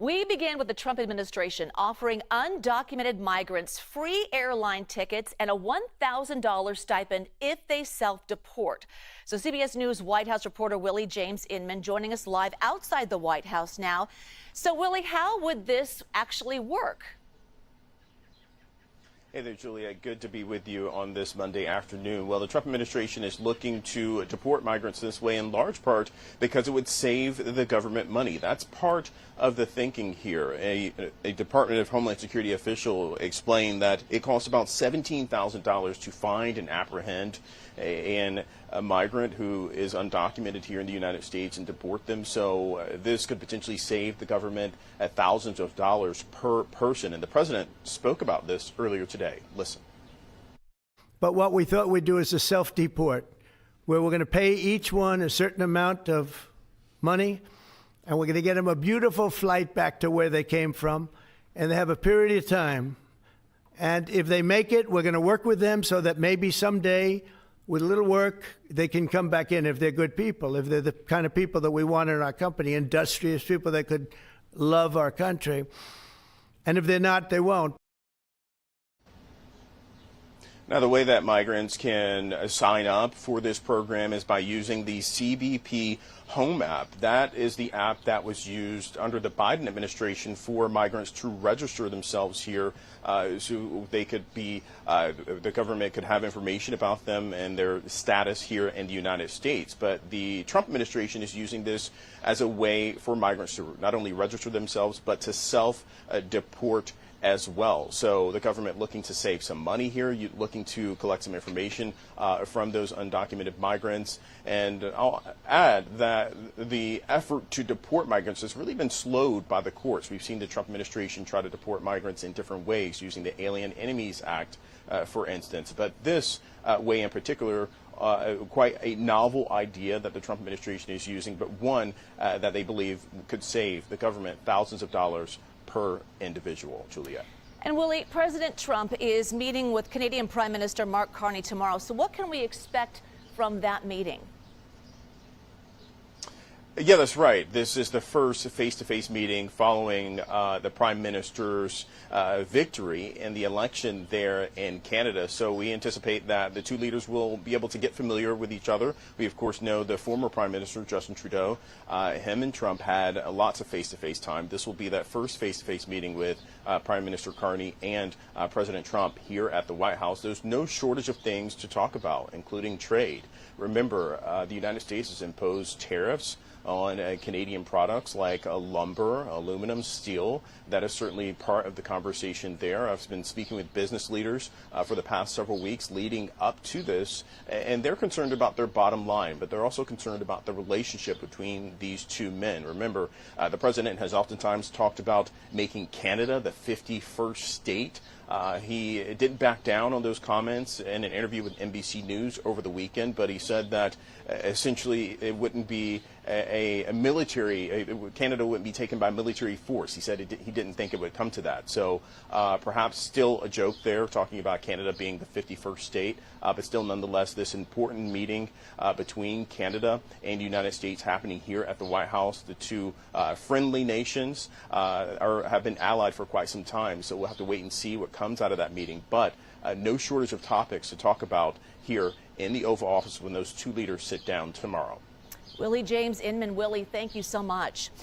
We began with the Trump administration offering undocumented migrants free airline tickets and a $1,000 stipend if they self-deport. So CBS News White House reporter Willie James Inman joining us live outside the White House now. So Willie, how would this actually work? Hey there, Julia. Good to be with you on this Monday afternoon. Well, the Trump administration is looking to deport migrants this way in large part because it would save the government money. That's part of the thinking here. A Department of Homeland Security official explained that it costs about $17,000 to find and apprehend a migrant who is undocumented here in the United States and deport them. So this could potentially save the government thousands of dollars per person. And the president spoke about this earlier today. Listen. But what we thought we'd do is a self-deport, where we're going to pay each one a certain amount of money, and we're going to get them a beautiful flight back to where they came from, and they have a period of time. And if they make it, we're going to work with them so that maybe someday, with a little work, they can come back in if they're good people, if they're the kind of people that we want in our company, industrious people that could love our country. And if they're not, they won't. Now, the way that migrants can sign up for this program is by using the CBP Home app. That is the app that was used under the Biden administration for migrants to register themselves here so they could be, the government could have information about them and their status here in the United States. But the Trump administration is using this as a way for migrants to not only register themselves, but to self-deport as well. So the government looking to save some money here, looking to collect some information from those undocumented migrants. And I'll add that the effort to deport migrants has really been slowed by the courts. We've seen the Trump administration try to deport migrants in different ways, using the Alien Enemies Act, for instance. But this way in particular, quite a novel idea that the Trump administration is using, but one that they believe could save the government thousands of dollars per individual. Juliet. And Willie, President Trump is meeting with Canadian Prime Minister Mark Carney tomorrow. So what can we expect from that meeting? Yeah, that's right. This is the first face-to-face meeting following the Prime Minister's victory in the election there in Canada. So we anticipate that the two leaders will be able to get familiar with each other. We, of course, know the former Prime Minister, Justin Trudeau. Him and Trump had lots of face-to-face time. This will be that first face-to-face meeting with Prime Minister Carney and President Trump here at the White House. There's no shortage of things to talk about, including trade. Remember, the United States has imposed tariffs on Canadian products like lumber, aluminum, steel. That is certainly part of the conversation there. I've been speaking with business leaders for the past several weeks leading up to this, and they're concerned about their bottom line, but they're also concerned about the relationship between these two men. Remember, the president has oftentimes talked about making Canada the 51st state. He didn't back down on those comments in an interview with NBC News over the weekend, but he said that essentially it wouldn't be Canada wouldn't be taken by military force. He said he didn't think it would come to that. So perhaps still a joke there, talking about Canada being the 51st state, but still nonetheless this important meeting between Canada and the United States happening here at the White House. The two friendly nations have been allied for quite some time, so we'll have to wait and see what comes out of that meeting. But no shortage of topics to talk about here in the Oval Office when those two leaders sit down tomorrow. Willie James Inman. Willie, thank you so much.